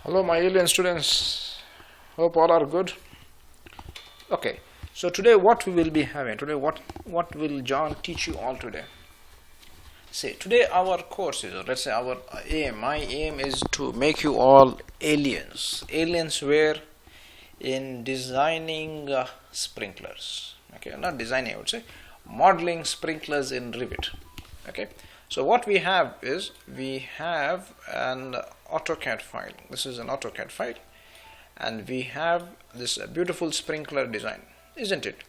Hello my alien students, hope all are good. Okay, so today what we will be having, what will John teach you all today? See, today our course is, let's say our aim, my aim is to make you all aliens. Aliens were in designing sprinklers, okay, not designing I would say, modeling sprinklers in Revit, okay. So what we have is, we have an AutoCAD file. This is an AutoCAD file, and we have this beautiful sprinkler design, isn't it?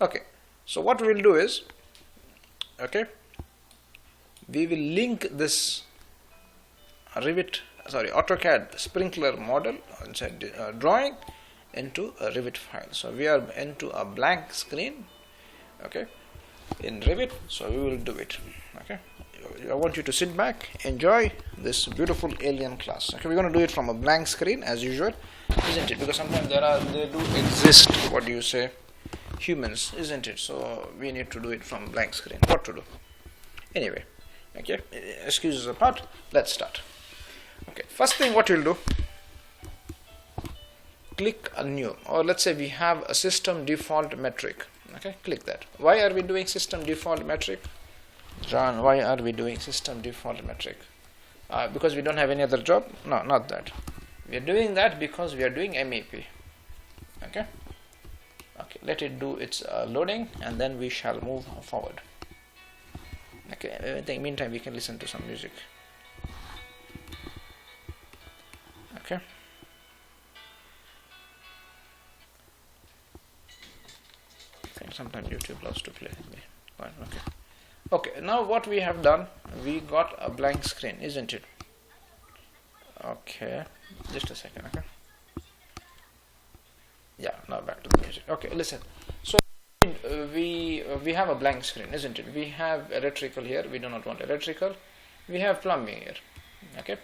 Okay, so what we will do is, okay, we will link this AutoCAD sprinkler model inside drawing into a Revit file. So we are into a blank screen, okay, in Revit. So we will do it, okay. I want you to sit back, enjoy this beautiful alien class. Okay, we're going to do it from a blank screen as usual, isn't it? Because sometimes they do exist, what do you say, humans, isn't it? So we need to do it from blank screen. What to do? Anyway, okay, excuses apart, let's start. Okay, first thing what you'll do, click a new, or let's say we have a system default metric. Okay, click that. Why are we doing system default metric? John, why are we doing system default metric? Because we don't have any other job? No, not that. We are doing that because we are doing MEP. Okay. Okay. Let it do its loading, and then we shall move forward. Okay. In the meantime, we can listen to some music. Okay. Sometimes YouTube loves to play with me. Fine. Okay. Okay, now what we have done, we got a blank screen, isn't it? Okay, just a second, okay. Yeah, now back to the music. Okay, listen. So we have a blank screen, isn't it? We have electrical here, we do not want electrical. We have plumbing here, okay.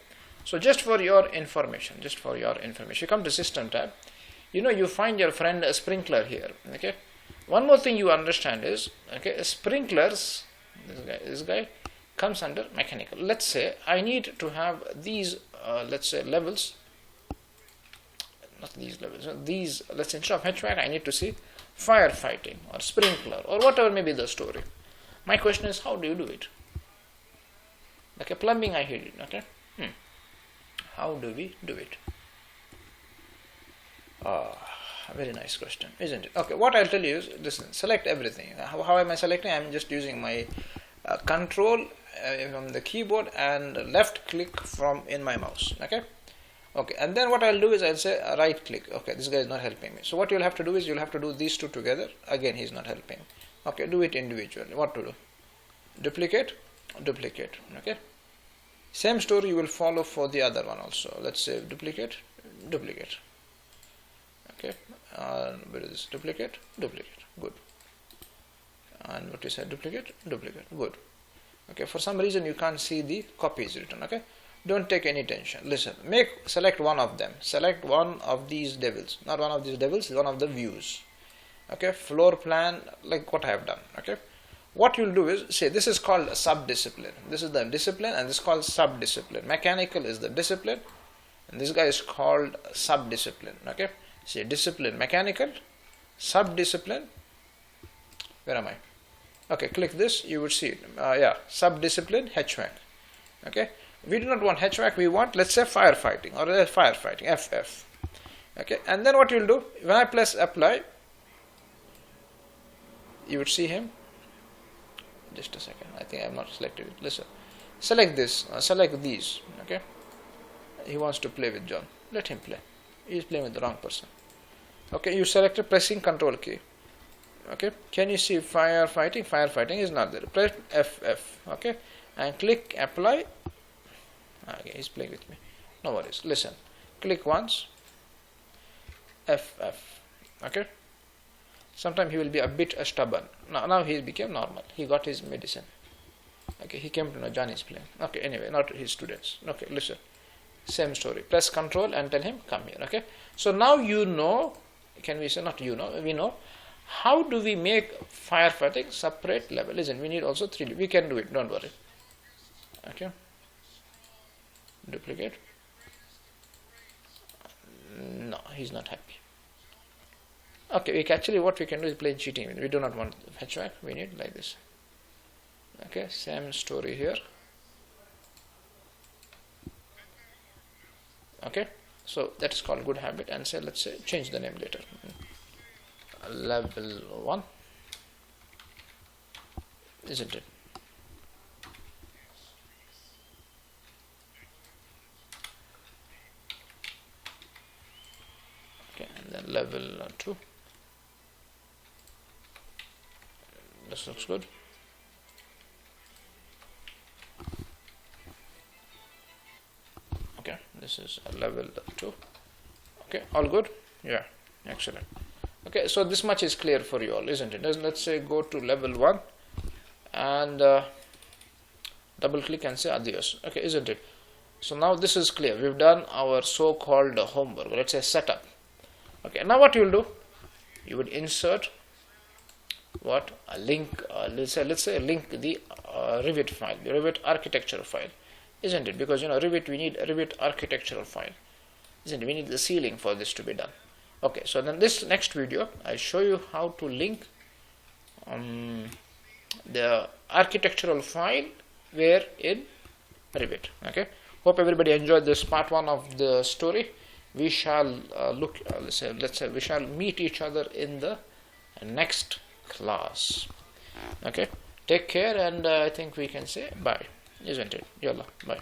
So just for your information, you come to System tab. You find your friend a sprinkler here, okay. One more thing you understand is, okay, sprinklers, this guy comes under mechanical. Let's say I need to have these let's say levels, not these levels, these, let's say instead of HVAC I need to see firefighting or sprinkler or whatever may be the story. My question is, how do you do it? Okay, plumbing I hate it, okay. How do we do it? Very nice question, isn't it? Okay, what I'll tell you is, listen, select everything. How am I selecting? I'm just using my control from the keyboard and left click from in my mouse, okay. Okay, and then what I'll do is I'll say right click. Okay, this guy is not helping me. So what you'll have to do is, you'll have to do these two together. Again, he's not helping. Okay, do it individually. What to do? Duplicate, duplicate, okay. Same story you will follow for the other one also. Let's say duplicate, duplicate. Okay, where is this? Duplicate, duplicate, good. And what you said, duplicate, duplicate, good. Okay, for some reason you can't see the copies written, okay. Don't take any tension. Listen, select one of them. Select one of these devils. Not one of these devils, one of the views. Okay, floor plan, like what I have done, okay. What you'll do is, say this is called a sub-discipline. This is the discipline, and this is called sub-discipline. Mechanical is the discipline, and this guy is called sub-discipline, okay. Say discipline mechanical, sub-discipline, where am I? Okay, click this, you would see it. Yeah, sub-discipline HVAC. Okay, we do not want HVAC, we want, let's say, firefighting or firefighting, FF. Okay, and then what you'll do, when I press apply, you would see him. Just a second, I think I have not selected it. Listen, select this, select these. Okay, he wants to play with John. Let him play. He is playing with the wrong person. Okay, you selected, pressing Control key. Okay, can you see firefighting? Firefighting is not there. Press FF. Okay, and click apply. Okay, he's playing with me. No worries. Listen, click once. FF. Okay. Sometimes he will be a bit stubborn. Now he became normal. He got his medicine. Okay, he came to know John is playing. Okay, anyway, not his students. Okay, listen. Same story. Press Control and tell him come here. Okay. So now you know. Can we say not you know? We know. How do we make firefighting separate level? Listen, we need also 3D. We can do it. Don't worry. Okay. Duplicate. he's not happy. Okay, we actually what we can do is play cheating. We do not want hatchback. We need like this. Okay, same story here. Okay, so that is called good habit, and say let's say change the name later. Level 1, isn't it? Okay, and then level 2. This looks good. Okay, this is a level 2. Okay, all good? Yeah, excellent. Okay, so this much is clear for you all, isn't it? Let's say go to level 1 and double click and say adios. Okay, isn't it? So now this is clear. We've done our so-called homework. Let's say setup. Okay, now what you will do? You would insert what? A link. Let's say link the Revit file, the Revit architecture file, isn't it? Because Revit, we need a Revit architectural file, isn't it? We need the ceiling for this to be done. Okay, so then this next video I'll show you how to link the architectural file where in Revit. Okay, hope everybody enjoyed this part 1 of the story. We shall let's say we shall meet each other in the next class. Okay, take care, and I think we can say bye, isn't it? Yalla, bye.